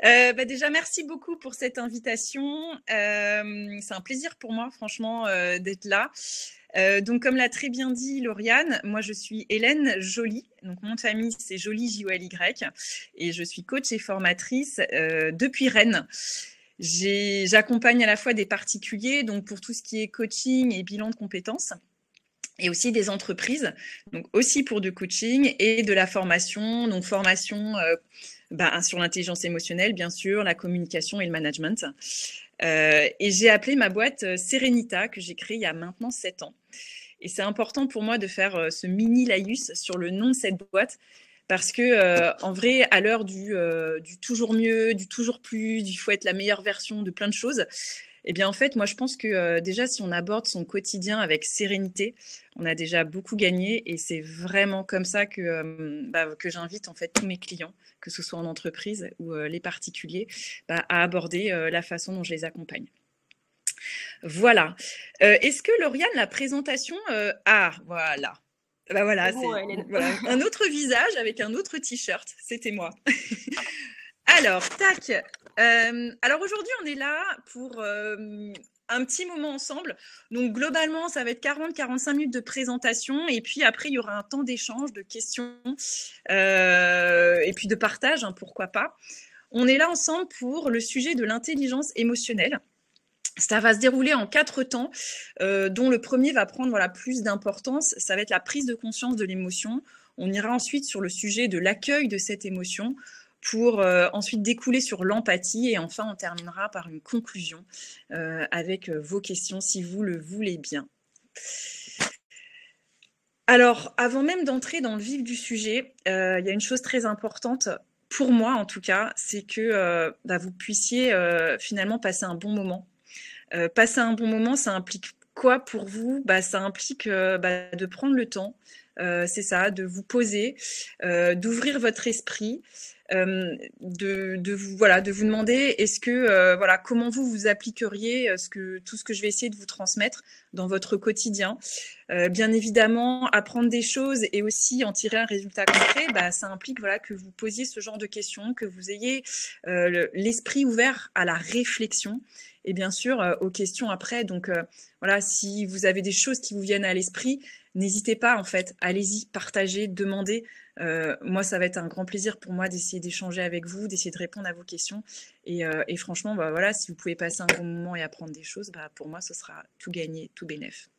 Déjà, merci beaucoup pour cette invitation. C'est un plaisir pour moi, franchement, d'être là. Donc, comme l'a très bien dit Lauriane, moi, je suis Hélène Joly. Donc, mon nom de famille, c'est Joly, J-O-L-Y. Et je suis coach et formatrice depuis Rennes. J'accompagne à la fois des particuliers, donc pour tout ce qui est coaching et bilan de compétences, et aussi des entreprises, donc aussi pour du coaching et de la formation, donc formation sur l'intelligence émotionnelle, bien sûr, la communication et le management. Et j'ai appelé ma boîte Serenita, que j'ai créée il y a maintenant 7 ans. Et c'est important pour moi de faire ce mini laïus sur le nom de cette boîte, parce que en vrai, à l'heure du toujours mieux, du toujours plus, du faut être la meilleure version de plein de choses, eh bien en fait, moi je pense que déjà si on aborde son quotidien avec sérénité, on a déjà beaucoup gagné, et c'est vraiment comme ça que j'invite en fait tous mes clients, que ce soit en entreprise ou les particuliers, à aborder la façon dont je les accompagne. Voilà. Est-ce que Lauriane, la présentation... voilà. Voilà, Bon, c'est Hélène. voilà, un autre visage avec un autre t-shirt. C'était moi. Alors, tac. Alors aujourd'hui, on est là pour un petit moment ensemble. Donc globalement, ça va être 40-45 minutes de présentation, et puis après, il y aura un temps d'échange, de questions, et puis de partage, hein, pourquoi pas. On est là ensemble pour le sujet de l'intelligence émotionnelle. Ça va se dérouler en 4 temps, dont le premier va prendre plus d'importance. Ça va être la prise de conscience de l'émotion. On ira ensuite sur le sujet de l'accueil de cette émotion, pour ensuite découler sur l'empathie, et enfin on terminera par une conclusion avec vos questions si vous le voulez bien. Alors, avant même d'entrer dans le vif du sujet, il y a une chose très importante, pour moi en tout cas, c'est que vous puissiez finalement passer un bon moment. Passer un bon moment, ça implique quoi pour vous? Ça implique de prendre le temps, c'est ça, de vous poser, d'ouvrir votre esprit, de vous demander est-ce que comment vous appliqueriez tout ce que je vais essayer de vous transmettre dans votre quotidien. Bien évidemment, apprendre des choses et aussi en tirer un résultat concret, ça implique que vous posiez ce genre de questions, que vous ayez l'esprit ouvert à la réflexion, et bien sûr aux questions après. Donc si vous avez des choses qui vous viennent à l'esprit, n'hésitez pas, en fait, allez-y, partagez, demandez. Moi, ça va être un grand plaisir pour moi d'essayer d'échanger avec vous, d'essayer de répondre à vos questions. Et franchement, si vous pouvez passer un bon moment et apprendre des choses, pour moi, ce sera tout gagné, tout bénef.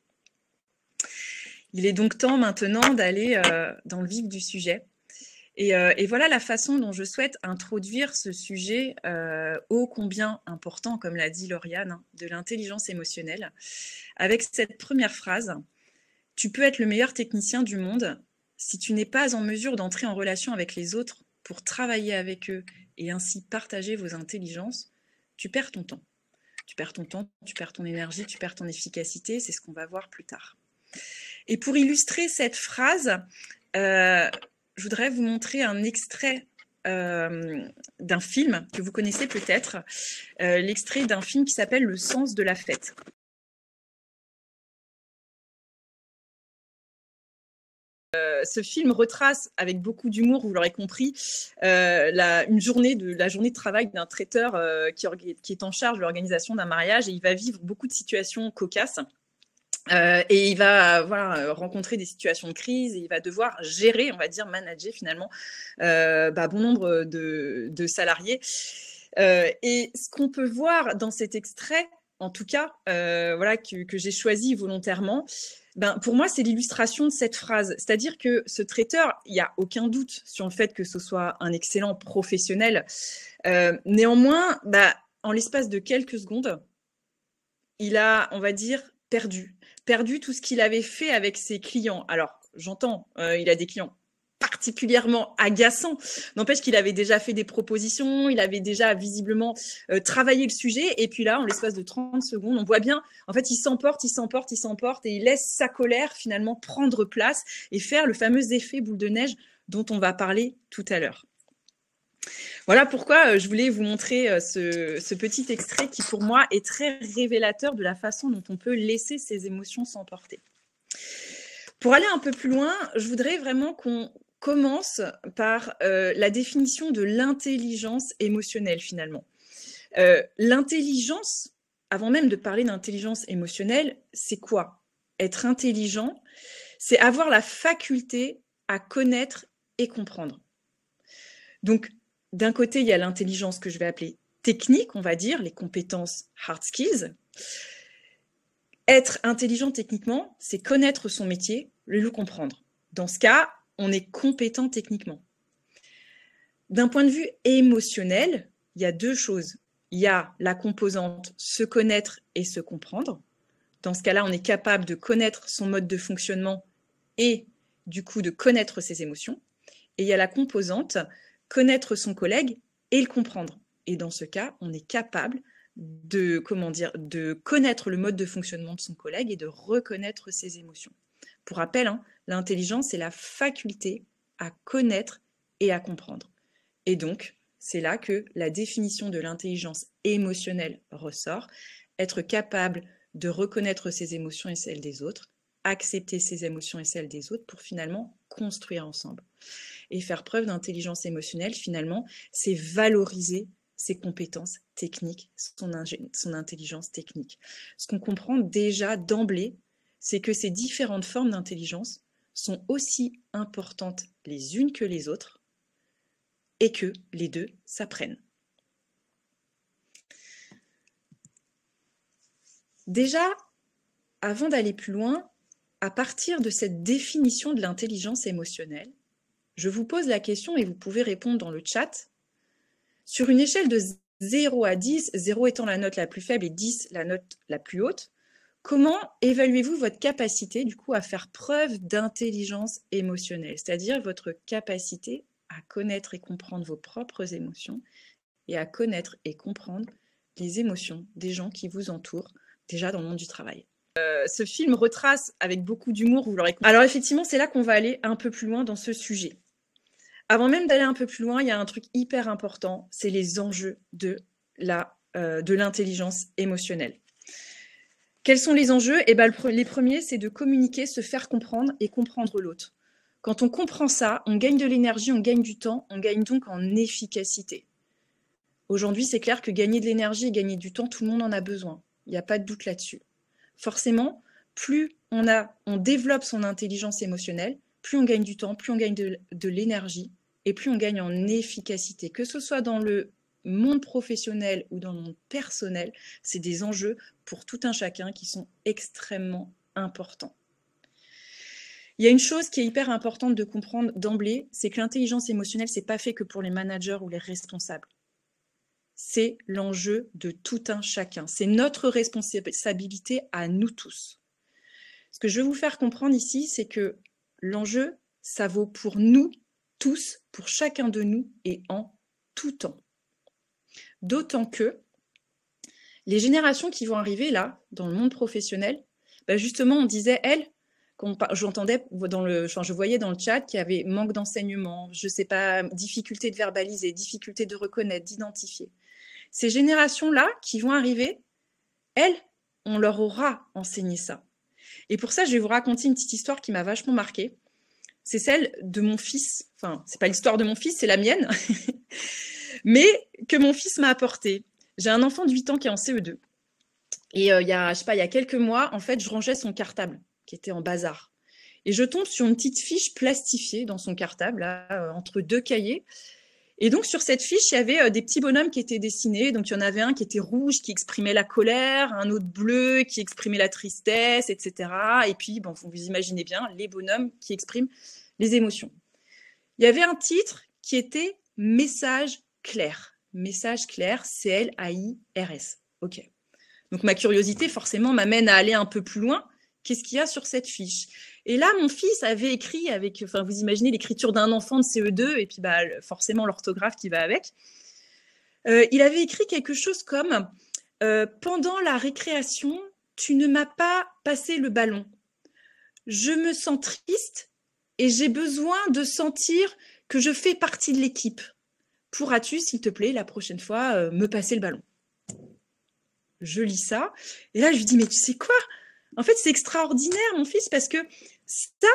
Il est donc temps maintenant d'aller dans le vif du sujet. Et voilà la façon dont je souhaite introduire ce sujet ô combien important, comme l'a dit Lauriane, de l'intelligence émotionnelle, avec cette première phrase. Tu peux être le meilleur technicien du monde. Si tu n'es pas en mesure d'entrer en relation avec les autres pour travailler avec eux et ainsi partager vos intelligences, tu perds ton temps. Tu perds ton temps, tu perds ton énergie, tu perds ton efficacité. C'est ce qu'on va voir plus tard. Et pour illustrer cette phrase, je voudrais vous montrer un extrait d'un film que vous connaissez peut-être, l'extrait d'un film qui s'appelle Le sens de la fête. Ce film retrace avec beaucoup d'humour, vous l'aurez compris, la journée de travail d'un traiteur qui est en charge de l'organisation d'un mariage, et il va vivre beaucoup de situations cocasses. Et il va rencontrer des situations de crise, et il va devoir gérer, on va dire manager finalement, bon nombre de salariés. Et ce qu'on peut voir dans cet extrait, en tout cas, que j'ai choisi volontairement, pour moi, c'est l'illustration de cette phrase. C'est-à-dire que ce traiteur, il n'y a aucun doute sur le fait que ce soit un excellent professionnel. Néanmoins, en l'espace de quelques secondes, il a, on va dire, perdu tout ce qu'il avait fait avec ses clients. Alors, j'entends, il a des clients particulièrement agaçants. N'empêche qu'il avait déjà fait des propositions, il avait déjà visiblement travaillé le sujet, et puis là, en l'espace de 30 secondes, on voit bien, en fait, il s'emporte, et il laisse sa colère finalement prendre place et faire le fameux effet boule de neige dont on va parler tout à l'heure. Voilà pourquoi je voulais vous montrer ce petit extrait qui, pour moi, est très révélateur de la façon dont on peut laisser ses émotions s'emporter. Pour aller un peu plus loin, je voudrais vraiment qu'on commence par la définition de l'intelligence émotionnelle finalement. L'intelligence, avant même de parler d'intelligence émotionnelle, c'est quoi? Être intelligent, c'est avoir la faculté à connaître et comprendre. Donc, d'un côté, il y a l'intelligence que je vais appeler technique, on va dire, les compétences hard skills. Être intelligent techniquement, c'est connaître son métier, le comprendre. Dans ce cas, on est compétent techniquement. D'un point de vue émotionnel, il y a deux choses. Il y a la composante se connaître et se comprendre. Dans ce cas-là, on est capable de connaître son mode de fonctionnement et du coup de connaître ses émotions. Et il y a la composante connaître son collègue et le comprendre. Et dans ce cas, on est capable de connaître le mode de fonctionnement de son collègue et de reconnaître ses émotions. Pour rappel, l'intelligence, c'est la faculté à connaître et à comprendre. Et donc, c'est là que la définition de l'intelligence émotionnelle ressort. Être capable de reconnaître ses émotions et celles des autres, accepter ses émotions et celles des autres pour finalement construire ensemble. Et faire preuve d'intelligence émotionnelle, finalement, c'est valoriser ses compétences techniques, son intelligence technique. Ce qu'on comprend déjà d'emblée, c'est que ces différentes formes d'intelligence sont aussi importantes les unes que les autres et que les deux s'apprennent. Déjà, avant d'aller plus loin, à partir de cette définition de l'intelligence émotionnelle, je vous pose la question et vous pouvez répondre dans le chat. Sur une échelle de 0 à 10, 0 étant la note la plus faible et 10 la note la plus haute, comment évaluez-vous votre capacité du coup à faire preuve d'intelligence émotionnelle, c'est-à-dire votre capacité à connaître et comprendre vos propres émotions et à connaître et comprendre les émotions des gens qui vous entourent déjà dans le monde du travail. Ce film retrace avec beaucoup d'humour, vous l'aurez compris. Alors effectivement, c'est là qu'on va aller un peu plus loin dans ce sujet. Avant même d'aller un peu plus loin, il y a un truc hyper important, c'est les enjeux de l'intelligence émotionnelle. Quels sont les enjeux? Les premiers, c'est de communiquer, se faire comprendre et comprendre l'autre. Quand on comprend ça, on gagne de l'énergie, on gagne du temps, on gagne donc en efficacité. Aujourd'hui, c'est clair que gagner de l'énergie et gagner du temps, tout le monde en a besoin. Il n'y a pas de doute là-dessus. Forcément, plus on développe son intelligence émotionnelle, plus on gagne du temps, plus on gagne de l'énergie et plus on gagne en efficacité. Que ce soit dans le monde professionnel ou dans le monde personnel, c'est des enjeux pour tout un chacun qui sont extrêmement importants. Il y a une chose qui est hyper importante de comprendre d'emblée, c'est que l'intelligence émotionnelle, c'est pas fait que pour les managers ou les responsables. C'est l'enjeu de tout un chacun. C'est notre responsabilité à nous tous. Ce que je veux vous faire comprendre ici, c'est que l'enjeu, ça vaut pour nous tous, pour chacun de nous et en tout temps. D'autant que les générations qui vont arriver là, dans le monde professionnel, justement, on disait, je voyais dans le chat qu'il y avait manque d'enseignement, je ne sais pas, difficulté de verbaliser, difficulté de reconnaître, d'identifier. Ces générations-là qui vont arriver, elles, on leur aura enseigné ça. Et pour ça, je vais vous raconter une petite histoire qui m'a vachement marquée. C'est celle de mon fils. Enfin, c'est pas l'histoire de mon fils, c'est la mienne. Mais que mon fils m'a apporté. J'ai un enfant de 8 ans qui est en CE2. Et il y a quelques mois, en fait, je rangeais son cartable qui était en bazar. Et je tombe sur une petite fiche plastifiée dans son cartable, là, entre deux cahiers. Et donc, sur cette fiche, il y avait des petits bonhommes qui étaient dessinés. Donc, il y en avait un qui était rouge, qui exprimait la colère, un autre bleu, qui exprimait la tristesse, etc. Et puis, vous imaginez bien, les bonhommes qui expriment les émotions. Il y avait un titre qui était « Message clair ». Message clair, C-L-A-I-R-S. OK. Donc, ma curiosité, forcément, m'amène à aller un peu plus loin. Qu'est-ce qu'il y a sur cette fiche? Et là, mon fils avait écrit vous imaginez l'écriture d'un enfant de CE2 et puis forcément l'orthographe qui va avec. Il avait écrit quelque chose comme pendant la récréation, tu ne m'as pas passé le ballon. Je me sens triste et j'ai besoin de sentir que je fais partie de l'équipe. Pourras-tu, s'il te plaît, la prochaine fois, me passer le ballon? Je lis ça et là, je lui dis, mais tu sais quoi? En fait, c'est extraordinaire, mon fils, parce que ça,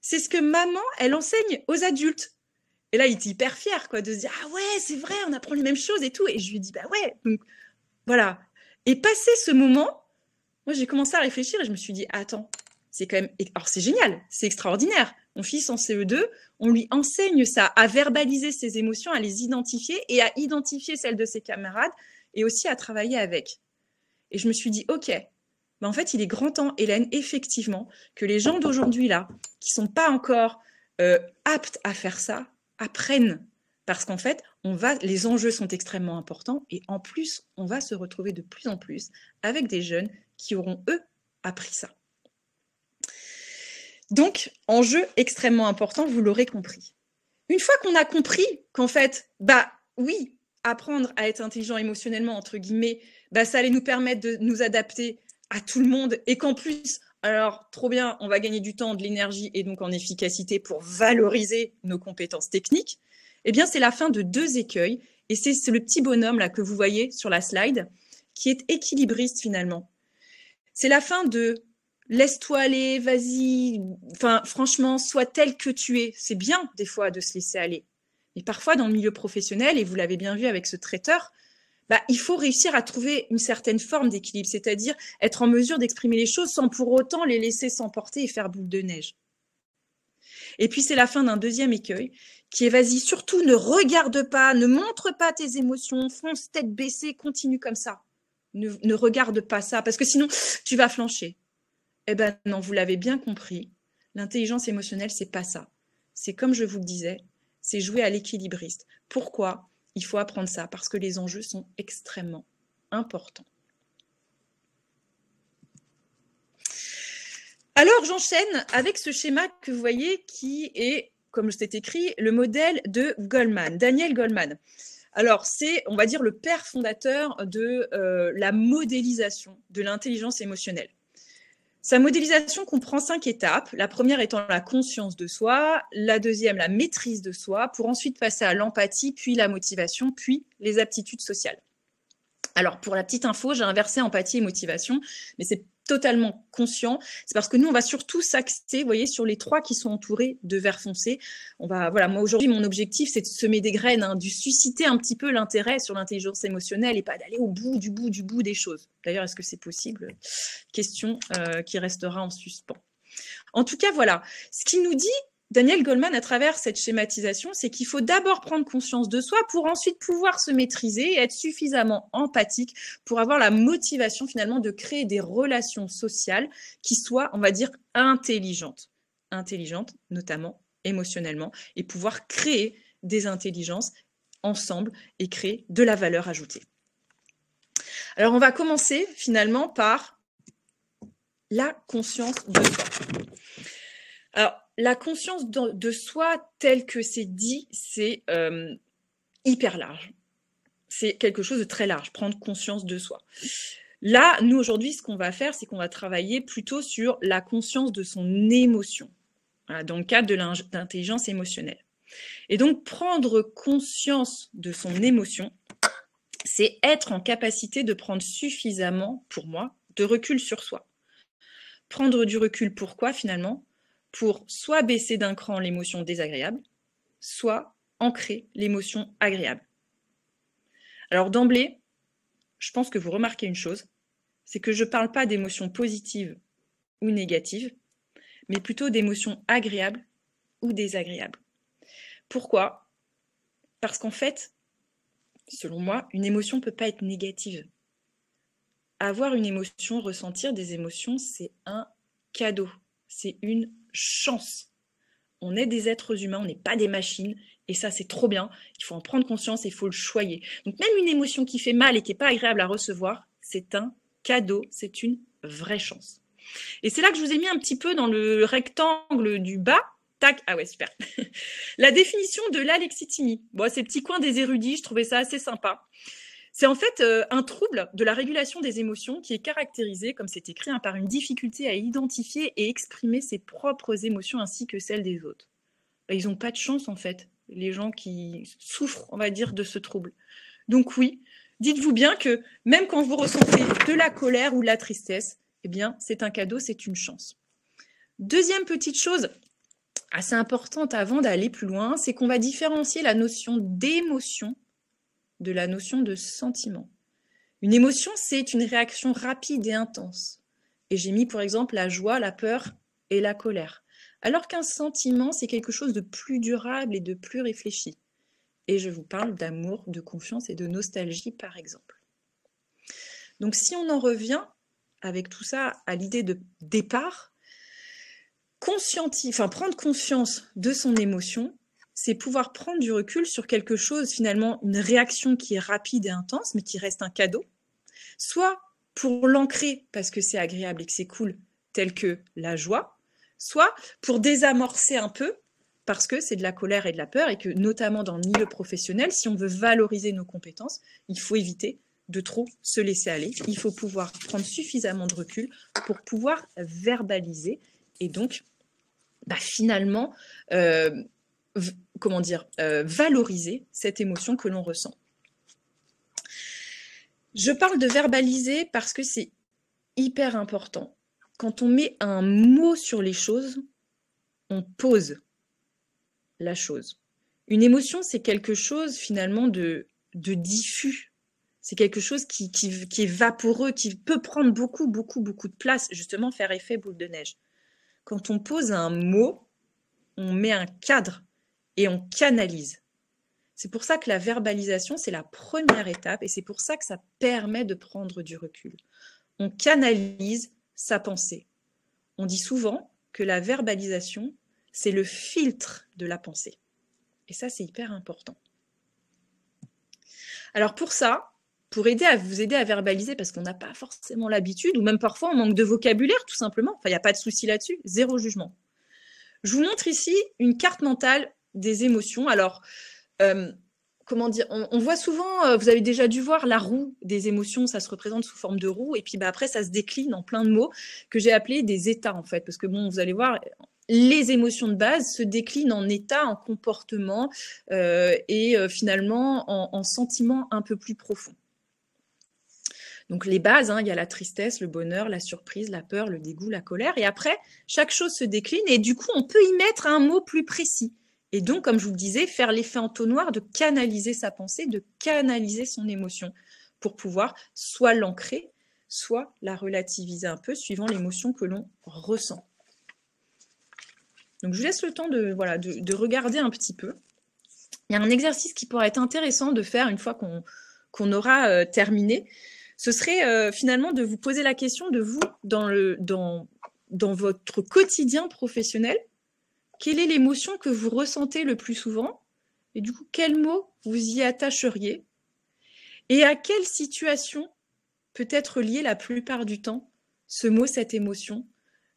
c'est ce que maman, elle enseigne aux adultes. Et là, il était hyper fier, quoi, de se dire, ah ouais, c'est vrai, on apprend les mêmes choses et tout. Et je lui ai dit, bah ouais, donc voilà. Et passé ce moment, moi, j'ai commencé à réfléchir et je me suis dit, attends, c'est quand même, alors c'est génial, c'est extraordinaire. Mon fils en CE2, on lui enseigne ça, à verbaliser ses émotions, à les identifier et à identifier celles de ses camarades et aussi à travailler avec. Et je me suis dit, ok, ben en fait, il est grand temps, Hélène, effectivement, que les gens d'aujourd'hui, là, qui sont pas encore aptes à faire ça, apprennent. Parce qu'en fait, les enjeux sont extrêmement importants et en plus, on va se retrouver de plus en plus avec des jeunes qui auront, eux, appris ça. Donc, enjeu extrêmement important, vous l'aurez compris. Une fois qu'on a compris qu'en fait, bah oui, apprendre à être intelligent émotionnellement, entre guillemets, bah, ça allait nous permettre de nous adapter à tout le monde et qu'en plus, alors trop bien, on va gagner du temps, de l'énergie et donc en efficacité pour valoriser nos compétences techniques, eh bien, c'est la fin de 2 écueils et c'est le petit bonhomme là que vous voyez sur la slide qui est équilibriste finalement. C'est la fin de laisse-toi aller, vas-y, enfin, franchement, sois tel que tu es. C'est bien, des fois, de se laisser aller. Mais parfois, dans le milieu professionnel, et vous l'avez bien vu avec ce traiteur, bah, il faut réussir à trouver une certaine forme d'équilibre, c'est-à-dire être en mesure d'exprimer les choses sans pour autant les laisser s'emporter et faire boule de neige. Et puis, c'est la fin d'un 2e écueil, qui est vas-y, surtout ne regarde pas, ne montre pas tes émotions, fonce tête baissée, continue comme ça. Ne regarde pas ça, parce que sinon, tu vas flancher. Eh ben non, vous l'avez bien compris, l'intelligence émotionnelle, c'est pas ça. C'est comme je vous le disais, c'est jouer à l'équilibriste. Pourquoi il faut apprendre ça? Parce que les enjeux sont extrêmement importants. Alors, j'enchaîne avec ce schéma que vous voyez qui est, comme c'est écrit, le modèle de Goleman, Daniel Goleman. Alors, c'est, on va dire, le père fondateur de la modélisation de l'intelligence émotionnelle. Sa modélisation comprend 5 étapes. La première étant la conscience de soi, la deuxième, la maîtrise de soi, pour ensuite passer à l'empathie, puis la motivation, puis les aptitudes sociales. Alors, pour la petite info, j'ai inversé empathie et motivation, mais c'est totalement conscient. C'est parce que nous, on va surtout s'axer, vous voyez, sur les 3 qui sont entourés de vert foncé. Voilà, moi aujourd'hui, mon objectif, c'est de semer des graines, de susciter un petit peu l'intérêt sur l'intelligence émotionnelle et pas d'aller au bout des choses. D'ailleurs, est-ce que c'est possible? Question qui restera en suspens. En tout cas, voilà. Ce qu'il nous dit, Daniel Goleman, à travers cette schématisation, c'est qu'il faut d'abord prendre conscience de soi pour ensuite pouvoir se maîtriser et être suffisamment empathique pour avoir la motivation finalement de créer des relations sociales qui soient, on va dire, intelligentes. Intelligentes, notamment émotionnellement, et pouvoir créer des intelligences ensemble et créer de la valeur ajoutée. Alors, on va commencer finalement par la conscience de soi. Alors, la conscience de soi, telle que c'est dit, c'est hyper large. C'est quelque chose de très large, prendre conscience de soi. Là, nous, aujourd'hui, ce qu'on va faire, c'est qu'on va travailler plutôt sur la conscience de son émotion, voilà, dans le cadre de l'intelligence émotionnelle. Et donc, prendre conscience de son émotion, c'est être en capacité de prendre suffisamment, pour moi, de recul sur soi. Prendre du recul, pourquoi finalement? Pour soit baisser d'un cran l'émotion désagréable, soit ancrer l'émotion agréable. Alors d'emblée, je pense que vous remarquez une chose, c'est que je ne parle pas d'émotions positives ou négatives, mais plutôt d'émotions agréables ou désagréables. Pourquoi? Parce qu'en fait, selon moi, une émotion ne peut pas être négative. Avoir une émotion, ressentir des émotions, c'est un cadeau, c'est une chance. On est des êtres humains, on n'est pas des machines, et ça c'est trop bien, il faut en prendre conscience et il faut le choyer. Donc même une émotion qui fait mal et qui n'est pas agréable à recevoir, c'est un cadeau, c'est une vraie chance. Et c'est là que je vous ai mis un petit peu dans le rectangle du bas, tac, ah ouais super, la définition de l'alexithymie. Bon, ces petits coins des érudits, je trouvais ça assez sympa. C'est en fait un trouble de la régulation des émotions qui est caractérisé, comme c'est écrit, par une difficulté à identifier et exprimer ses propres émotions ainsi que celles des autres. Ils n'ont pas de chance en fait, les gens qui souffrent, on va dire, de ce trouble. Donc oui, dites-vous bien que même quand vous ressentez de la colère ou de la tristesse, eh bien c'est un cadeau, c'est une chance. Deuxième petite chose assez importante avant d'aller plus loin, c'est qu'on va différencier la notion d'émotion de la notion de sentiment. Une émotion, c'est une réaction rapide et intense. Et j'ai mis pour exemple la joie, la peur et la colère. Alors qu'un sentiment, c'est quelque chose de plus durable et de plus réfléchi. Et je vous parle d'amour, de confiance et de nostalgie par exemple. Donc si on en revient avec tout ça à l'idée de départ, prendre conscience de son émotion, c'est pouvoir prendre du recul sur quelque chose, finalement, une réaction qui est rapide et intense, mais qui reste un cadeau, soit pour l'ancrer parce que c'est agréable et que c'est cool, tel que la joie, soit pour désamorcer un peu parce que c'est de la colère et de la peur et que, notamment dans le milieu professionnel, si on veut valoriser nos compétences, il faut éviter de trop se laisser aller. Il faut pouvoir prendre suffisamment de recul pour pouvoir verbaliser et donc finalement valoriser cette émotion que l'on ressent. Je parle de verbaliser parce que c'est hyper important. Quand on met un mot sur les choses, on pose la chose. Une émotion, c'est quelque chose finalement de diffus. C'est quelque chose qui est vaporeux, qui peut prendre beaucoup de place, justement faire effet boule de neige. Quand on pose un mot, on met un cadre et on canalise. C'est pour ça que la verbalisation, c'est la première étape et c'est pour ça que ça permet de prendre du recul. On canalise sa pensée. On dit souvent que la verbalisation, c'est le filtre de la pensée. Et ça, c'est hyper important. Alors pour ça, pour vous aider à verbaliser, parce qu'on n'a pas forcément l'habitude, ou même parfois on manque de vocabulaire, tout simplement. Enfin, il n'y a pas de souci là-dessus, zéro jugement. Je vous montre ici une carte mentale des émotions. Alors, comment dire, on voit souvent, vous avez déjà dû voir la roue des émotions, ça se représente sous forme de roue, et puis après, ça se décline en plein de mots que j'ai appelés des états, en fait, parce que bon, vous allez voir, les émotions de base se déclinent en états, en comportements, et finalement en sentiments un peu plus profonds. Donc les bases, il y a la tristesse, le bonheur, la surprise, la peur, le dégoût, la colère. Et après, chaque chose se décline et du coup, on peut y mettre un mot plus précis. Et donc, comme je vous le disais, faire l'effet entonnoir de canaliser sa pensée, de canaliser son émotion pour pouvoir soit l'ancrer, soit la relativiser un peu suivant l'émotion que l'on ressent. Donc, je vous laisse le temps de regarder un petit peu. Il y a un exercice qui pourrait être intéressant de faire une fois qu'on aura terminé. Ce serait finalement de vous poser la question de vous, dans votre quotidien professionnel, quelle est l'émotion que vous ressentez le plus souvent? Et du coup, quel mot vous y attacheriez? Et à quelle situation peut être lié la plupart du temps ce mot, cette émotion,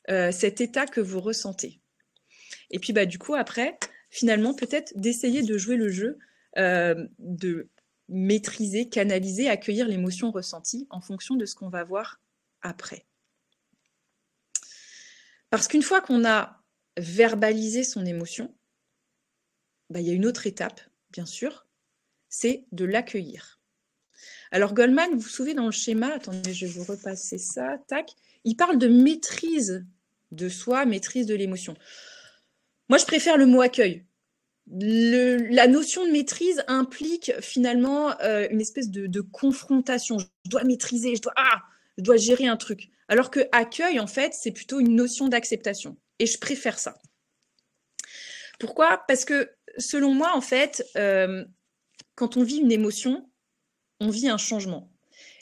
cet état que vous ressentez? Et puis, du coup, après, finalement, peut-être d'essayer de jouer le jeu, de maîtriser, canaliser, accueillir l'émotion ressentie en fonction de ce qu'on va voir après. Parce qu'une fois qu'on a verbalisé son émotion, il y a une autre étape, bien sûr, c'est de l'accueillir. Alors Goleman, vous vous souvenez dans le schéma, attendez, je vais vous repasser ça, tac, il parle de maîtrise de soi, maîtrise de l'émotion. Moi, je préfère le mot accueil. La notion de maîtrise implique finalement une espèce de confrontation. Je dois maîtriser, je dois gérer un truc. Alors que accueil, en fait, c'est plutôt une notion d'acceptation. Et je préfère ça. Pourquoi? Parce que selon moi, en fait, quand on vit une émotion, on vit un changement.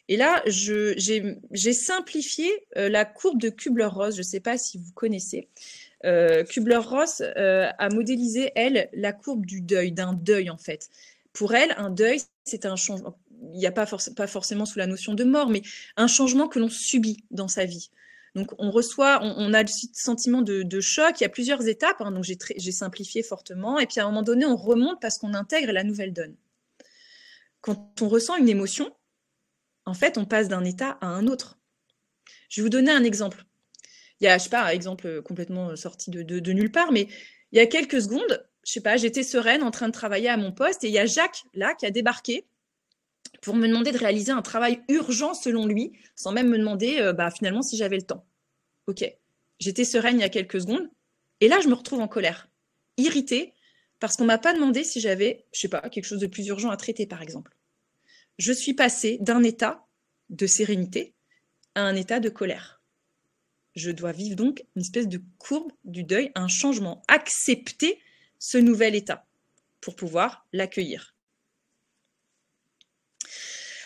Et là, j'ai simplifié la courbe de Kübler-Ross. Je ne sais pas si vous connaissez. Kübler-Ross a modélisé, elle, la courbe du deuil, d'un deuil en fait. Pour elle, un deuil, c'est un changement, il n'y a pas forcément sous la notion de mort, mais un changement que l'on subit dans sa vie. Donc on a le sentiment de choc, il y a plusieurs étapes, donc j'ai simplifié fortement, et puis à un moment donné, on remonte parce qu'on intègre la nouvelle donne. Quand on ressent une émotion, en fait, on passe d'un état à un autre. Je vais vous donner un exemple. Il y a, je sais pas, un exemple complètement sorti de nulle part, mais il y a quelques secondes, je sais pas, j'étais sereine en train de travailler à mon poste et il y a Jacques, là, qui a débarqué pour me demander de réaliser un travail urgent selon lui, sans même me demander finalement si j'avais le temps. Ok, j'étais sereine il y a quelques secondes et là, je me retrouve en colère. irritée parce qu'on ne m'a pas demandé si j'avais, je sais pas, quelque chose de plus urgent à traiter, par exemple. Je suis passée d'un état de sérénité à un état de colère. Je dois vivre donc une espèce de courbe du deuil, un changement, accepter ce nouvel état pour pouvoir l'accueillir.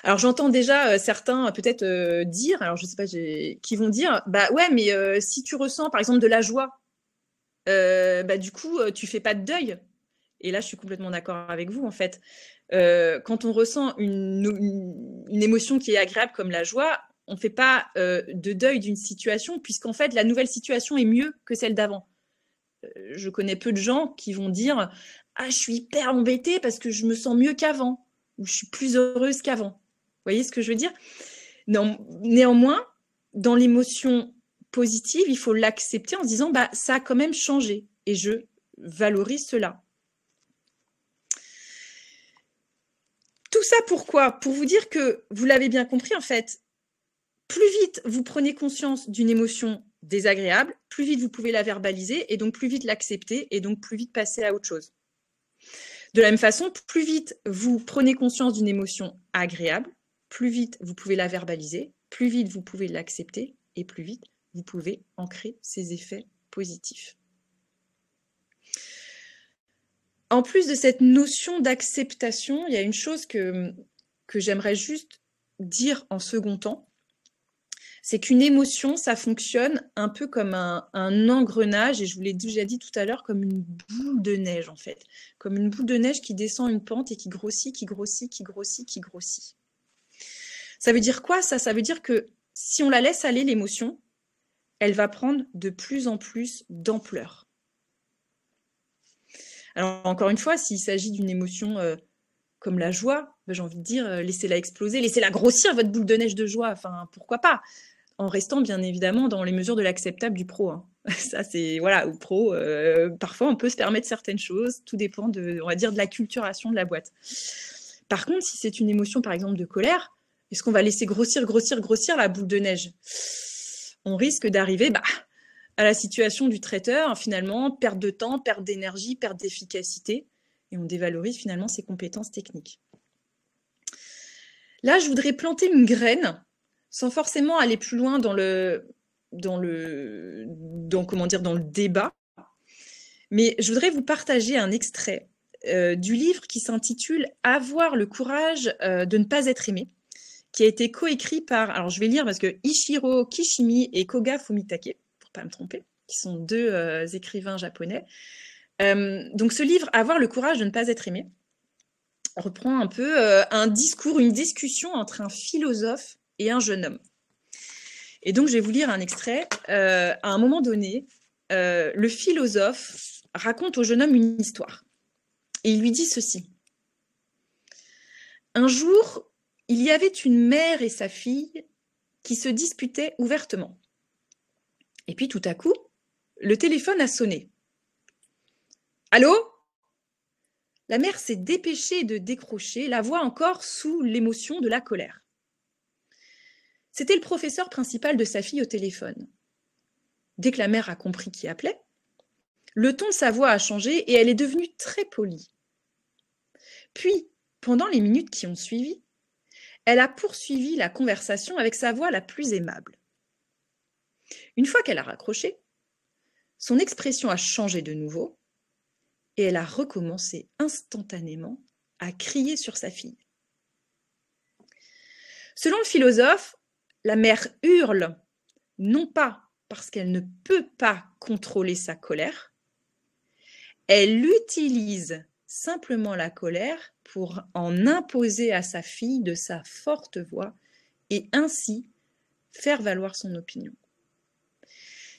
Alors j'entends déjà certains peut-être dire, alors je sais pas, qui vont dire, bah ouais, mais si tu ressens par exemple de la joie, bah du coup tu fais pas de deuil. Et là je suis complètement d'accord avec vous en fait. Quand on ressent une émotion qui est agréable comme la joie, on ne fait pas de deuil d'une situation, puisqu'en fait la nouvelle situation est mieux que celle d'avant. Je connais peu de gens qui vont dire « Ah, je suis hyper embêtée parce que je me sens mieux qu'avant » ou « Je suis plus heureuse qu'avant ». Vous voyez ce que je veux dire? Néanmoins, dans l'émotion positive, il faut l'accepter en se disant bah, « Ça a quand même changé et je valorise cela ». Tout ça pourquoi? Pour vous dire que, vous l'avez bien compris en fait, plus vite vous prenez conscience d'une émotion désagréable, plus vite vous pouvez la verbaliser et donc plus vite l'accepter et donc plus vite passer à autre chose. De la même façon, plus vite vous prenez conscience d'une émotion agréable, plus vite vous pouvez la verbaliser, plus vite vous pouvez l'accepter et plus vite vous pouvez ancrer ces effets positifs. En plus de cette notion d'acceptation, il y a une chose que j'aimerais juste dire en second temps, c'est qu'une émotion, ça fonctionne un peu comme un engrenage, et je vous l'ai déjà dit tout à l'heure, comme une boule de neige en fait. Comme une boule de neige qui descend une pente et qui grossit, qui grossit, qui grossit, qui grossit. Ça veut dire quoi ça? Ça veut dire que si on la laisse aller, l'émotion, elle va prendre de plus en plus d'ampleur. Alors encore une fois, s'il s'agit d'une émotion comme la joie, j'ai envie de dire, laissez-la exploser, laissez-la grossir, votre boule de neige de joie, enfin pourquoi pas? En restant bien évidemment dans les mesures de l'acceptable du pro. Hein. Ça, c'est, voilà, au pro, parfois on peut se permettre certaines choses, tout dépend de, on va dire, de la culturation de la boîte. Par contre, si c'est une émotion, par exemple, de colère, est-ce qu'on va laisser grossir la boule de neige? On risque d'arriver à la situation du traiteur, finalement, perte de temps, perte d'énergie, perte d'efficacité, et on dévalorise finalement ses compétences techniques. Là, je voudrais planter une graine, sans forcément aller plus loin dans le débat, mais je voudrais vous partager un extrait du livre qui s'intitule « Avoir le courage de ne pas être aimé », qui a été coécrit par, alors je vais lire parce que Ichiro Kishimi et Koga Fumitake, pour ne pas me tromper, qui sont deux écrivains japonais. Donc ce livre « Avoir le courage de ne pas être aimé » reprend un peu un discours, une discussion entre un philosophe et un jeune homme. Et donc, je vais vous lire un extrait. À un moment donné, le philosophe raconte au jeune homme une histoire. Et il lui dit ceci. Un jour, il y avait une mère et sa fille qui se disputaient ouvertement. Et puis, tout à coup, le téléphone a sonné. « Allô ?» La mère s'est dépêchée de décrocher, la voix encore sous l'émotion de la colère. C'était le professeur principal de sa fille au téléphone. Dès que la mère a compris qui appelait, le ton de sa voix a changé et elle est devenue très polie. Puis, pendant les minutes qui ont suivi, elle a poursuivi la conversation avec sa voix la plus aimable. Une fois qu'elle a raccroché, son expression a changé de nouveau et elle a recommencé instantanément à crier sur sa fille. Selon le philosophe, la mère hurle, non pas parce qu'elle ne peut pas contrôler sa colère, elle utilise simplement la colère pour en imposer à sa fille de sa forte voix et ainsi faire valoir son opinion.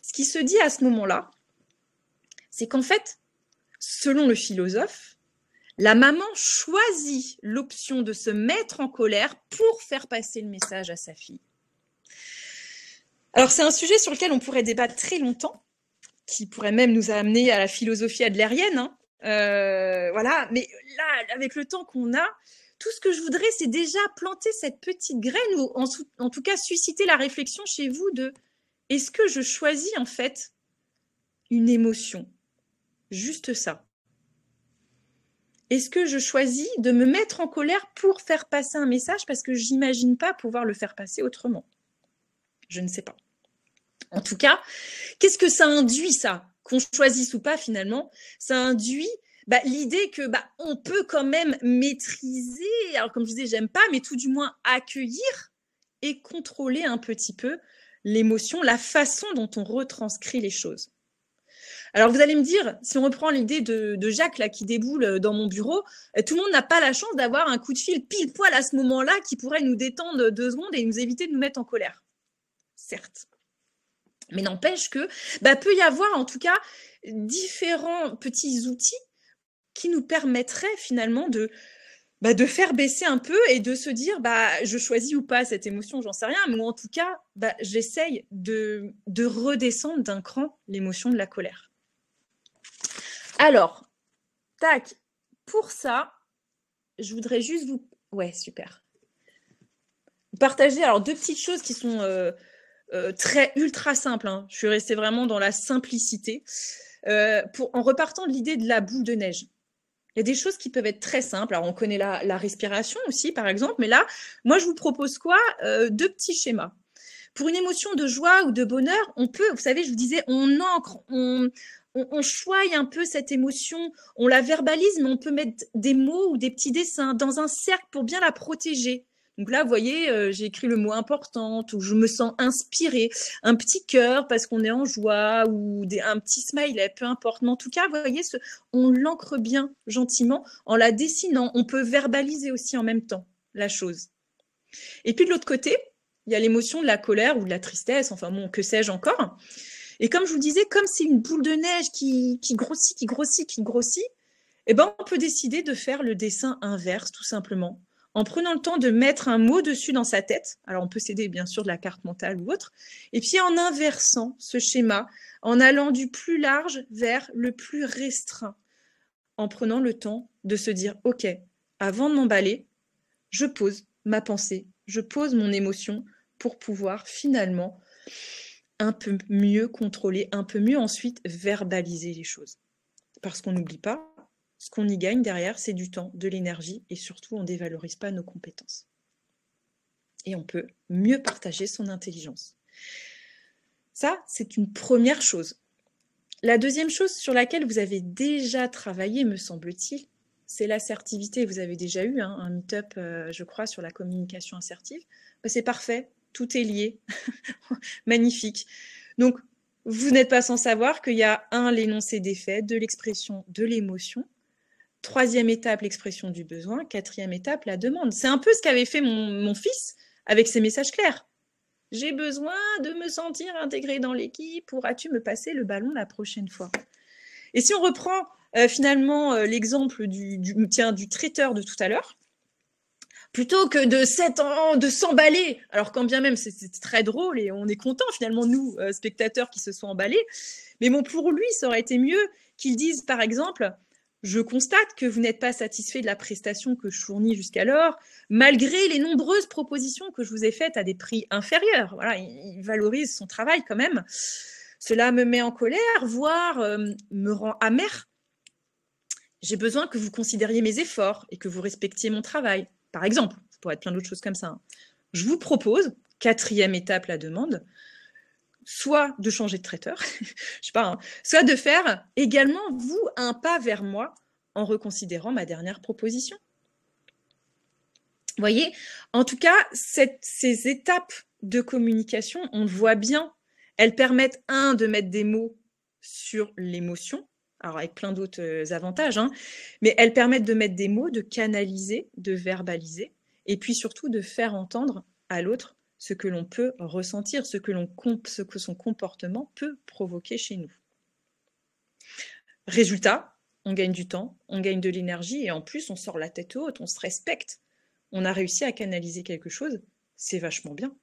Ce qui se dit à ce moment-là, c'est qu'en fait, selon le philosophe, la maman choisit l'option de se mettre en colère pour faire passer le message à sa fille. Alors, c'est un sujet sur lequel on pourrait débattre très longtemps, qui pourrait même nous amener à la philosophie adlérienne. Hein. Voilà, mais là, avec le temps qu'on a, tout ce que je voudrais, c'est déjà planter cette petite graine, ou en tout cas susciter la réflexion chez vous de est-ce que je choisis en fait une émotion? Juste ça. Est-ce que je choisis de me mettre en colère pour faire passer un message parce que j'imagine pas pouvoir le faire passer autrement? Je ne sais pas. En tout cas, qu'est-ce que ça induit, ça? Qu'on choisisse ou pas, finalement, ça induit l'idée que on peut quand même maîtriser, alors comme je disais, j'aime pas, mais tout du moins accueillir et contrôler un petit peu l'émotion, la façon dont on retranscrit les choses. Alors vous allez me dire, si on reprend l'idée de Jacques là, qui déboule dans mon bureau, tout le monde n'a pas la chance d'avoir un coup de fil pile poil à ce moment-là qui pourrait nous détendre 2 secondes et nous éviter de nous mettre en colère. Certes. Mais n'empêche que peut y avoir en tout cas différents petits outils qui nous permettraient finalement de faire baisser un peu et de se dire je choisis ou pas cette émotion, j'en sais rien, mais en tout cas j'essaye de redescendre d'un cran l'émotion de la colère. Alors, tac, pour ça, je voudrais juste vous... Ouais, super. Partager alors 2 petites choses qui sont très ultra simples. Hein. Je suis restée vraiment dans la simplicité. En repartant de l'idée de la boule de neige. Il y a des choses qui peuvent être très simples. Alors, on connaît la respiration aussi, par exemple. Mais là, moi, je vous propose quoi 2 petits schémas. Pour une émotion de joie ou de bonheur, on peut, vous savez, je vous disais, on ancre, on choigne un peu cette émotion, on la verbalise, mais on peut mettre des mots ou des petits dessins dans un cercle pour bien la protéger. Donc là, vous voyez, j'ai écrit le mot importante, ou je me sens inspirée, un petit cœur parce qu'on est en joie, ou un petit smiley, peu importe. Mais en tout cas, vous voyez, on l'ancre bien gentiment en la dessinant. On peut verbaliser aussi en même temps la chose. Et puis de l'autre côté, il y a l'émotion de la colère ou de la tristesse, enfin bon, que sais-je encore. Et comme je vous disais, comme c'est une boule de neige qui grossit, on peut décider de faire le dessin inverse, tout simplement, en prenant le temps de mettre un mot dessus dans sa tête. Alors, on peut s'aider, bien sûr, de la carte mentale ou autre. Et puis, en inversant ce schéma, en allant du plus large vers le plus restreint, en prenant le temps de se dire, OK, avant de m'emballer, je pose ma pensée, je pose mon émotion pour pouvoir finalement un peu mieux contrôler, un peu mieux ensuite verbaliser les choses. Parce qu'on n'oublie pas, ce qu'on y gagne derrière, c'est du temps, de l'énergie et surtout, on ne dévalorise pas nos compétences. Et on peut mieux partager son intelligence. Ça, c'est une première chose. La deuxième chose sur laquelle vous avez déjà travaillé, me semble-t-il, c'est l'assertivité. Vous avez déjà eu un meet-up, je crois, sur la communication assertive. C'est parfait, tout est lié. Magnifique. Donc, vous n'êtes pas sans savoir qu'il y a l'énoncé des faits, de l'expression de l'émotion. 3e étape, l'expression du besoin. 4e étape, la demande. C'est un peu ce qu'avait fait mon fils avec ses messages clairs. J'ai besoin de me sentir intégré dans l'équipe. Pourras-tu me passer le ballon la prochaine fois? Et si on reprend finalement l'exemple du traiteur de tout à l'heure, plutôt que de s'emballer, alors quand bien même c'est très drôle et on est content finalement, nous, spectateurs, qui se sont emballés, mais bon, pour lui, ça aurait été mieux qu'il dise, par exemple, je constate que vous n'êtes pas satisfait de la prestation que je fournis jusqu'alors, malgré les nombreuses propositions que je vous ai faites à des prix inférieurs. Voilà, il valorise son travail quand même. Cela me met en colère, voire me rend amer. J'ai besoin que vous considériez mes efforts et que vous respectiez mon travail. Par exemple, ça pourrait être plein d'autres choses comme ça. Je vous propose, 4e étape, la demande, soit de changer de traiteur, je sais pas, soit de faire également, vous, un pas vers moi en reconsidérant ma dernière proposition. Vous voyez, en tout cas, ces étapes de communication, on le voit bien, elles permettent, de mettre des mots sur l'émotion, alors avec plein d'autres avantages, mais elles permettent de mettre des mots, de canaliser, de verbaliser, et puis surtout de faire entendre à l'autre ce que l'on peut ressentir, ce que son comportement peut provoquer chez nous. Résultat, on gagne du temps, on gagne de l'énergie, et en plus, on sort la tête haute, on se respecte. On a réussi à canaliser quelque chose, c'est vachement bien.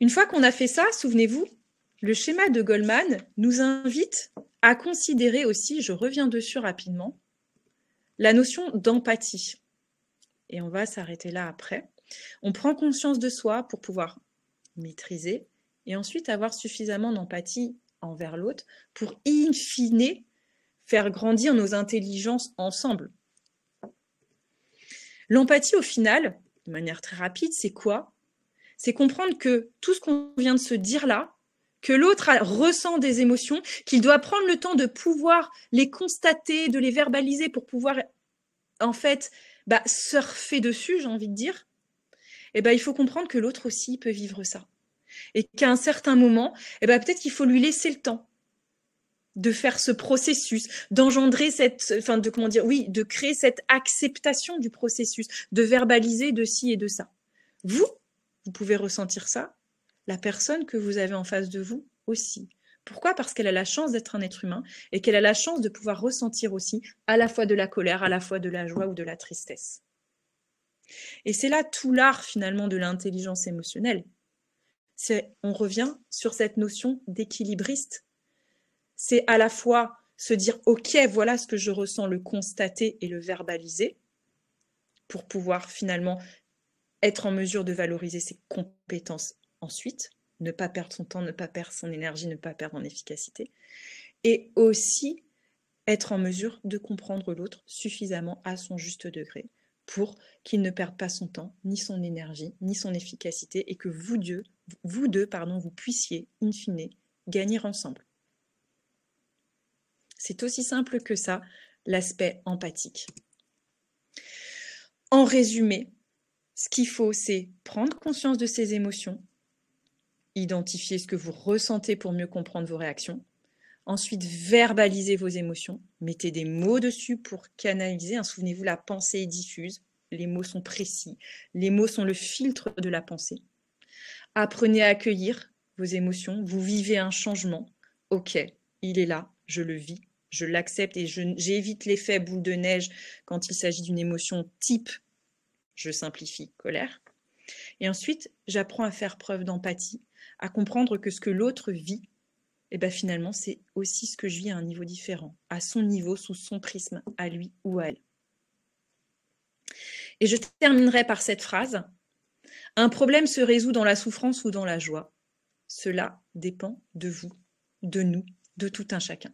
Une fois qu'on a fait ça, souvenez-vous, le schéma de Goleman nous invite à considérer aussi, je reviens dessus rapidement, la notion d'empathie. Et on va s'arrêter là après. On prend conscience de soi pour pouvoir maîtriser et ensuite avoir suffisamment d'empathie envers l'autre pour, in fine, faire grandir nos intelligences ensemble. L'empathie, au final, de manière très rapide, c'est quoi? C'est comprendre que tout ce qu'on vient de se dire là, que l'autre ressent des émotions, qu'il doit prendre le temps de pouvoir les constater, de les verbaliser pour pouvoir, en fait, surfer dessus, j'ai envie de dire. Et il faut comprendre que l'autre aussi peut vivre ça. Et qu'à un certain moment, peut-être qu'il faut lui laisser le temps de faire ce processus, d'engendrer de créer cette acceptation du processus, de verbaliser de ci et de ça. Vous pouvez ressentir ça, la personne que vous avez en face de vous aussi. Pourquoi? Parce qu'elle a la chance d'être un être humain et qu'elle a la chance de pouvoir ressentir aussi à la fois de la colère, à la fois de la joie ou de la tristesse. Et c'est là tout l'art finalement de l'intelligence émotionnelle. On revient sur cette notion d'équilibriste. C'est à la fois se dire « Ok, voilà ce que je ressens », le constater et le verbaliser pour pouvoir finalement être en mesure de valoriser ses compétences ensuite, ne pas perdre son temps, ne pas perdre son énergie, ne pas perdre en efficacité, et aussi être en mesure de comprendre l'autre suffisamment à son juste degré pour qu'il ne perde pas son temps, ni son énergie, ni son efficacité, et que vous deux, vous puissiez, in fine, gagner ensemble. C'est aussi simple que ça, l'aspect empathique. En résumé, ce qu'il faut, c'est prendre conscience de ses émotions, identifier ce que vous ressentez pour mieux comprendre vos réactions, ensuite verbaliser vos émotions, mettez des mots dessus pour canaliser. Souvenez-vous, la pensée est diffuse, les mots sont précis, les mots sont le filtre de la pensée. Apprenez à accueillir vos émotions, vous vivez un changement. Ok, il est là, je le vis, je l'accepte et j'évite l'effet boule de neige quand il s'agit d'une émotion type, je simplifie, colère. Et ensuite, j'apprends à faire preuve d'empathie, à comprendre que ce que l'autre vit, finalement, c'est aussi ce que je vis à un niveau différent, à son niveau, sous son prisme, à lui ou à elle. Et je terminerai par cette phrase. Un problème se résout dans la souffrance ou dans la joie. Cela dépend de vous, de nous, de tout un chacun.